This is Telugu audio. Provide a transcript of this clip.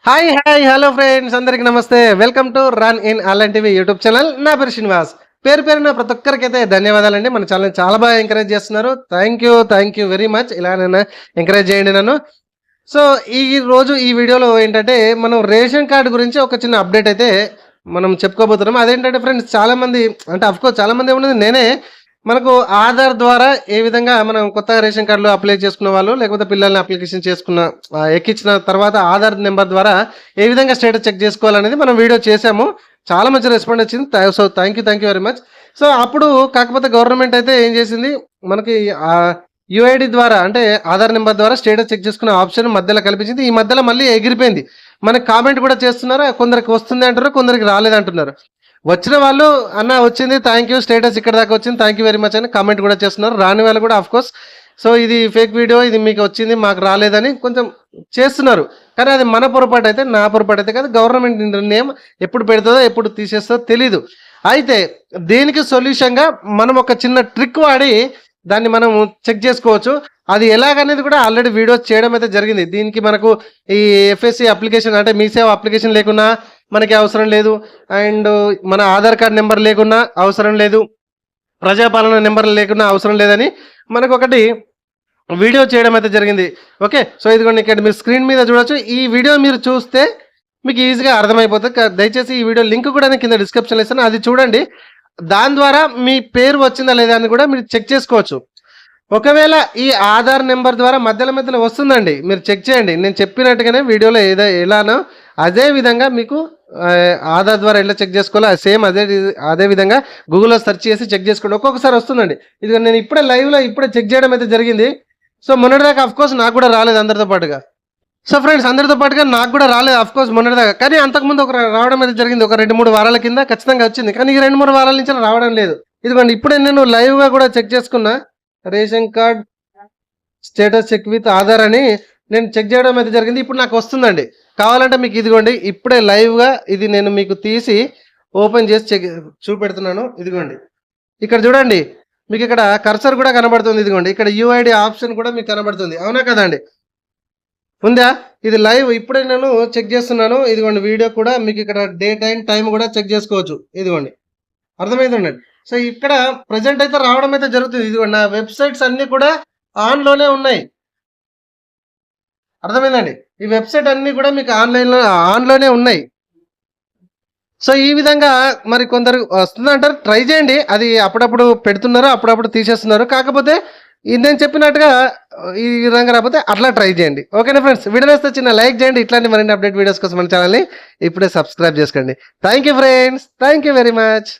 హాయ్ హాయ్ హలో ఫ్రెండ్స్, అందరికి నమస్తే. Welcome to run in online TV YouTube channel. నా పేరు శ్రీనివాస్. పేరున ప్రతి ఒక్కరికైతే ధన్యవాదాలండి. మన ఛానల్ చాలా బాగా ఎంకరేజ్ చేస్తున్నారు. Thank you very much. ఇలా నన్ను ఎంకరేజ్ చేయండి నన్ను. సో ఈ రోజు ఈ వీడియోలో ఏంటంటే మనం రేషన్ కార్డు గురించి ఒక చిన్న అప్డేట్ అయితే మనం చెప్పుకోబోతున్నాం. అదేంటంటే ఫ్రెండ్స్, చాలామంది అంటే అఫ్కోర్స్ చాలామంది ఏమున్నది నేనే మనకు ఆధార్ ద్వారా ఏ విధంగా మనం కొత్తగా రేషన్ కార్డులు అప్లై చేసుకున్న వాళ్ళు, లేకపోతే పిల్లల్ని అప్లికేషన్ చేసుకున్న ఎక్కించిన తర్వాత ఆధార్ నెంబర్ ద్వారా ఏ విధంగా స్టేటస్ చెక్ చేసుకోవాలనేది మనం వీడియో చేసాము. చాలా మంచి రెస్పాండ్ వచ్చింది. So thank you very much. So అప్పుడు కాకపోతే గవర్నమెంట్ అయితే ఏం చేసింది, మనకి యుఐడి ద్వారా అంటే ఆధార్ నెంబర్ ద్వారా స్టేటస్ చెక్ చేసుకునే ఆప్షన్ మధ్యలో కల్పించింది. ఈ మధ్యలో మళ్ళీ ఎగిరిపోయింది. మనకి కామెంట్ కూడా చేస్తున్నారు. కొందరికి వస్తుంది అంటారు, కొందరికి రాలేదంటున్నారు. వచ్చిన వాళ్ళు అన్న వచ్చింది, థ్యాంక్ యూ, స్టేటస్ ఇక్కడ దాకా వచ్చింది, థ్యాంక్ యూ వెరీ మచ్ అని కామెంట్ కూడా చేస్తున్నారు. రాని వాళ్ళు కూడా కోర్స్ సో ఇది ఫేక్ వీడియో, ఇది మీకు వచ్చింది మాకు రాలేదని కొంచెం చేస్తున్నారు. కానీ అది మన పొరపాటు అయితే, నా పొరపాటు అయితే కాదు. గవర్నమెంట్ నిర్ణయం ఎప్పుడు పెడుతుందో ఎప్పుడు తీసేస్తుందో తెలీదు. అయితే దీనికి సొల్యూషన్గా మనం ఒక చిన్న ట్రిక్ వాడి దాన్ని మనం చెక్ చేసుకోవచ్చు. అది ఎలాగనేది కూడా ఆల్రెడీ వీడియోస్ చేయడం అయితే జరిగింది. దీనికి మనకు ఈ ఎఫ్ఎస్సి అప్లికేషన్ అంటే మీ సేవ అప్లికేషన్ లేకున్నా మనకి అవసరం లేదు, అండ్ మన ఆధార్ కార్డ్ నెంబర్ లేకున్నా అవసరం లేదు, ప్రజాపాలన నెంబర్ లేకున్నా అవసరం లేదని మనకు ఒకటి వీడియో చేయడం అయితే జరిగింది. ఓకే, సో ఇదిగోండి ఇక్కడ మీరు స్క్రీన్ మీద చూడొచ్చు. ఈ వీడియో మీరు చూస్తే మీకు ఈజీగా అర్థమైపోతుంది. దయచేసి ఈ వీడియో లింక్ కూడా నేను కింద డిస్క్రిప్షన్లో ఇస్తాను, అది చూడండి. దాని ద్వారా మీ పేరు వచ్చిందా లేదా అని కూడా మీరు చెక్ చేసుకోవచ్చు. ఒకవేళ ఈ ఆధార్ నెంబర్ ద్వారా మధ్యలో వస్తుందండి, మీరు చెక్ చేయండి. నేను చెప్పినట్టుగానే వీడియోలో ఎలానో అదే విధంగా మీకు ఆధార్ ద్వారా ఎలా చెక్ చేసుకోవాలో సేమ్ అదే విధంగా గూగుల్లో సెర్చ్ చేసి చెక్ చేసుకోండి. ఒక్కొక్కసారి వస్తుందండి. ఇది నేను ఇప్పుడే లైవ్లో చెక్ చేయడం అయితే జరిగింది. సో మొన్నటిదాకా అఫ్కోర్స్ నాకు కూడా రాలేదు అందరితో పాటుగా. సో ఫ్రెండ్స్, అందరితో పాటుగా నాకు కూడా రాలేదు అఫ్కోర్స్ మొన్నటిదాకా. కానీ అంతకుముందు రావడం అయితే జరిగింది. ఒక 2-3 వారాల కింద ఖచ్చితంగా వచ్చింది. కానీ ఈ 2-3 వారాల నుంచి రావడం లేదు. ఇదిగోండి ఇప్పుడే నేను లైవ్గా కూడా చెక్ చేసుకున్నా. Ration card status check with Aadhaar అని నేను చెక్ చేయడం అయితే జరిగింది. ఇప్పుడు నాకు వస్తుందండి. కావాలంటే మీకు ఇదిగోండి ఇప్పుడే లైవ్గా ఇది నేను మీకు తీసి ఓపెన్ చేసి చెక్ చూపెడుతున్నాను. ఇదిగోండి ఇక్కడ చూడండి, మీకు ఇక్కడ కర్సర్ కూడా కనబడుతుంది. ఇదిగోండి ఇక్కడ యూఐడి ఆప్షన్ కూడా మీకు కనబడుతుంది. అవునా కదండి, ఉందా? ఇది లైవ్ ఇప్పుడే నేను చెక్ చేస్తున్నాను. ఇదిగోండి వీడియో కూడా మీకు ఇక్కడ డేట్ అండ్ టైం కూడా చెక్ చేసుకోవచ్చు. ఇదిగోండి అర్థమైందండి. సో ఇక్కడ ప్రజెంట్ అయితే రావడం అయితే జరుగుతుంది. ఇదిగోండి నా వెబ్సైట్స్ అన్నీ కూడా ఆన్లోనే ఉన్నాయి. అర్థమైందండి, ఈ వెబ్సైట్ అన్నీ కూడా మీకు ఆన్లోనే ఉన్నాయి. సో ఈ విధంగా మరి కొందరు వస్తుందంటారు, ట్రై చేయండి. అది అప్పుడప్పుడు పెడుతున్నారు, అప్పుడప్పుడు తీసేస్తున్నారు. కాకపోతే నేను చెప్పినట్టుగా ఈ విధంగా రాకపోతే అట్లా ట్రై చేయండి. ఓకేనా ఫ్రెండ్స్, వీడియో వస్తే చిన్న లైక్ చేయండి. ఇట్లాంటి మరిన్ని అప్డేట్ వీడియోస్ కోసం మన ఛానల్ని ఇప్పుడే సబ్స్క్రైబ్ చేసుకోండి. Thank you friends, thank you very much.